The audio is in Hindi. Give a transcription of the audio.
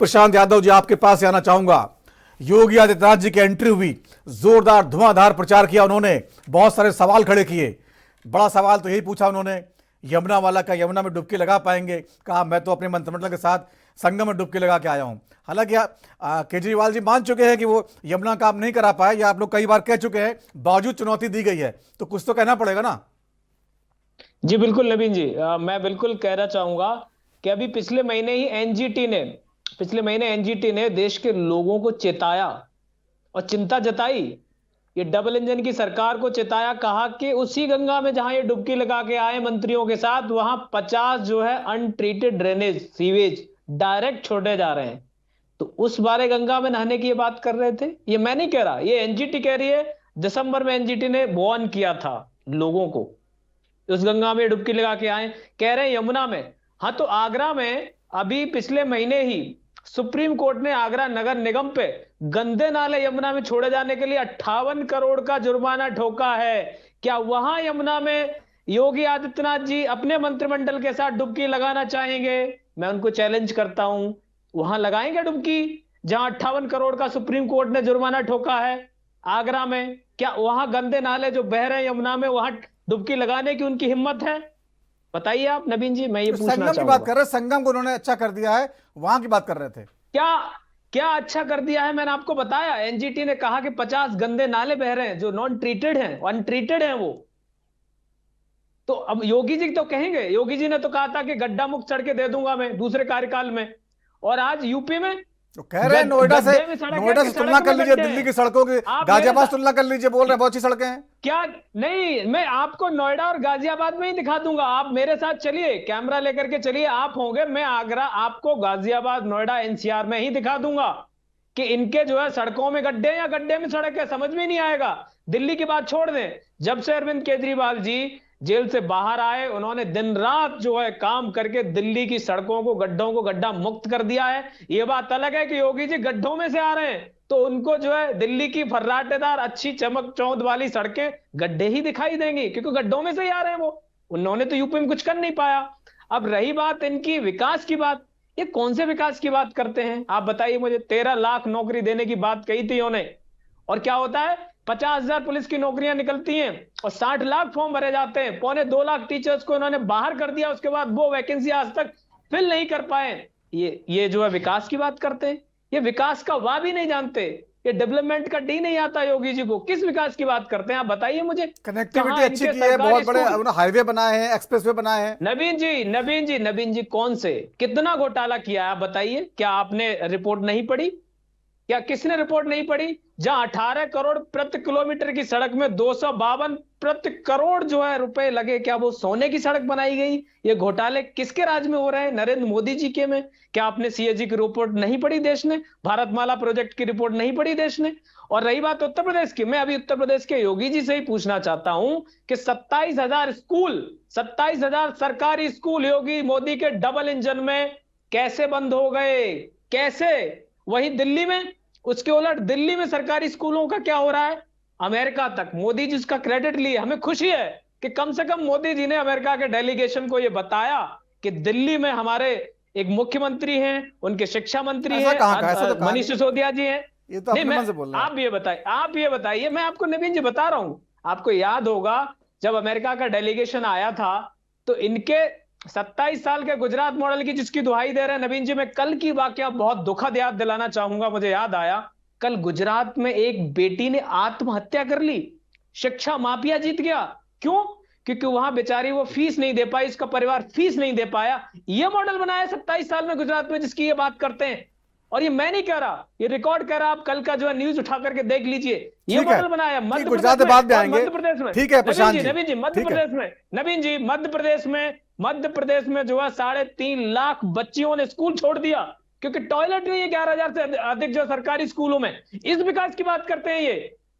प्रशांत यादव जी, आपके पास आना चाहूंगा। योगी आदित्यनाथ जी की एंट्री हुई, जोरदार धुआंधार प्रचार किया उन्होंने, बहुत सारे सवाल खड़े किए। बड़ा सवाल तो यही पूछा उन्होंने, यमुना वाला का यमुना में डुबकी लगा पाएंगे? कहा मैं तो अपने मंत्रिमंडल के साथ संगम में डुबकी लगा के आया हूं। हालांकि केजरीवाल जी मान चुके हैं कि वो यमुना काम नहीं करा पाए, या आप लोग कई बार कह चुके हैं, बावजूद चुनौती दी गई है, तो कुछ तो कहना पड़ेगा ना। जी बिल्कुल नवीन जी, मैं बिल्कुल कहना चाहूंगा कि अभी पिछले महीने एनजीटी ने देश के लोगों को चेताया और चिंता जताई। ये डबल इंजन की सरकार को चेताया, कहा कि उसी गंगा में जहां ये डुबकी लगा के आए मंत्रियों के साथ, वहां 50 जो है अनट्रीटेड ड्रेनेज सीवेज डायरेक्ट छोड़े जा रहे हैं। तो उस बारे गंगा में नहाने की ये बात कर रहे थे। ये मैं नहीं कह रहा, ये एनजीटी कह रही है। दिसंबर में एनजीटी ने वार्न किया था लोगों को, उस गंगा में डुबकी लगा के आए। कह रहे हैं यमुना में। हाँ, तो आगरा में अभी पिछले महीने ही सुप्रीम कोर्ट ने आगरा नगर निगम पे गंदे नाले यमुना में छोड़े जाने के लिए 58 करोड़ का जुर्माना ठोका है। क्या वहां यमुना में योगी आदित्यनाथ जी अपने मंत्रिमंडल के साथ डुबकी लगाना चाहेंगे? मैं उनको चैलेंज करता हूं, वहां लगाएंगे डुबकी जहां 58 करोड़ का सुप्रीम कोर्ट ने जुर्माना ठोका है आगरा में? क्या वहां गंदे नाले जो बह रहे हैं यमुना में, वहां डुबकी लगाने की उनकी हिम्मत है? बताइए आप नवीन जी, मैं ये पूछना संगम की बात चाहूंगा। कर रहे हैं, संगम को उन्होंने अच्छा कर दिया है, वहां की बात कर रहे थे। क्या क्या अच्छा कर दिया है? मैंने आपको बताया, एनजीटी ने कहा कि 50 गंदे नाले बह रहे हैं जो नॉन ट्रीटेड हैं, अनट्रीटेड हैं वो। तो अब योगी जी तो कहेंगे, योगी जी ने तो कहा था कि गड्ढा मुक्त सड़कें दे दूंगा मैं दूसरे कार्यकाल में, और आज यूपी में तो कह रहे हैं नोएडा से तुलना कर लीजिए, दिल्ली की सड़कों की, गाजियाबाद से तुलना कर लीजिए, बोल रहे हैं बहुत सी सड़कें हैं। क्या नहीं, मैं आपको नोएडा और गाजियाबाद में ही दिखा दूंगा। आप मेरे साथ चलिए, कैमरा लेकर के चलिए, आप होंगे, मैं आगरा आपको गाजियाबाद, नोएडा, एनसीआर में ही दिखा दूंगा कि इनके जो है सड़कों में गड्ढे या गड्ढे में सड़क है, समझ में नहीं आएगा। दिल्ली की बात छोड़ दें, जब से अरविंद केजरीवाल जी जेल से बाहर आए, उन्होंने दिन रात जो है काम करके दिल्ली की सड़कों को, गड्ढों को गड्ढा मुक्त कर दिया है। ये बात अलग है कि योगी जी गड्ढों में से आ रहे हैं, तो उनको जो है दिल्ली की फर्राटेदार अच्छी चमक चौंध वाली सड़कें गड्ढे ही दिखाई देंगी, क्योंकि गड्ढों में से ही आ रहे हैं वो। उन्होंने तो यूपी में कुछ कर नहीं पाया। अब रही बात इनकी विकास की बात, ये कौन से विकास की बात करते हैं आप बताइए मुझे? 13 लाख नौकरी देने की बात कही थी उन्होंने, और क्या होता है? 50,000 पुलिस की नौकरियां निकलती हैं और 60 लाख फॉर्म भरे जाते हैं। 2.25 लाख टीचर्स को इन्होंने बाहर कर दिया, उसके बाद वो वैकेंसी आज तक फिल नहीं कर पाए। ये जो है विकास की बात करते हैं, ये विकास का वाह भी नहीं जानते, ये डेवलपमेंट का डी नहीं आता योगी जी को। किस विकास की बात करते हैं आप बताइए मुझे? कनेक्टिविटी अच्छी की है, बहुत बड़े हाईवे बनाए हैं, एक्सप्रेसवे बनाए हैं। नवीन जी कौन से कितना घोटाला किया है आप बताइए? क्या आपने रिपोर्ट नहीं पढ़ी? क्या किसने रिपोर्ट नहीं पढ़ी? जहां 18 करोड़ प्रति किलोमीटर की सड़क में 252 प्रति करोड़ जो है रुपए लगे, क्या वो सोने की सड़क बनाई गई? ये घोटाले किसके राज में हो रहे हैं? नरेंद्र मोदी जी के में। क्या आपने सीएजी की रिपोर्ट नहीं पढ़ी देश ने? भारतमाला प्रोजेक्ट की रिपोर्ट नहीं पढ़ी देश ने? और रही बात उत्तर प्रदेश की, मैं अभी उत्तर प्रदेश के योगी जी से ही पूछना चाहता हूं कि 27,000 सरकारी स्कूल योगी मोदी के डबल इंजन में कैसे बंद हो गए? कैसे? वहीं दिल्ली में, उसके उलट दिल्ली में सरकारी स्कूलों का क्या हो रहा है? अमेरिका तक मोदी जी उसका क्रेडिट लिए। हमें खुशी है कि कम से कम मोदी जी ने अमेरिका के डेलीगेशन को यह बताया कि दिल्ली में हमारे एक मुख्यमंत्री हैं, उनके शिक्षा मंत्री हैं, तो मनीष सिसोदिया जी हैं। ये तो अपने मन से बोल रहे हैं। आप ये बताइए, मैं आपको नवीन जी बता रहा हूं। आपको याद होगा जब अमेरिका का डेलीगेशन आया था, तो इनके 27 साल के गुजरात मॉडल की जिसकी दुहाई दे रहे हैं नवीन जी, मैं कल की वाकया बहुत दुखद याद दिलाना चाहूंगा। मुझे याद आया, कल गुजरात में एक बेटी ने आत्महत्या कर ली, शिक्षा माफिया जीत गया। क्यों? क्योंकि वहां बेचारी वो फीस नहीं दे पाई, इसका परिवार फीस नहीं दे पाया। ये मॉडल बनाया 27 साल में गुजरात में, जिसकी ये बात करते हैं। और ये मैं नहीं कह रहा, ये रिकॉर्ड कह रहा, आप कल का जो है न्यूज उठा करके देख लीजिए। ये मॉडल बनाया मध्य प्रदेश में, ठीक है प्रशांत जी, नवीन जी मध्य प्रदेश में, नवीन जी मध्य प्रदेश में जो है 3.5 लाख बच्चियों ने स्कूल छोड़ दिया क्योंकि टॉयलेट नहीं है 11,000 से अधिक जो सरकारी स्कूलों में। इस विकास की बात करते हैं ये।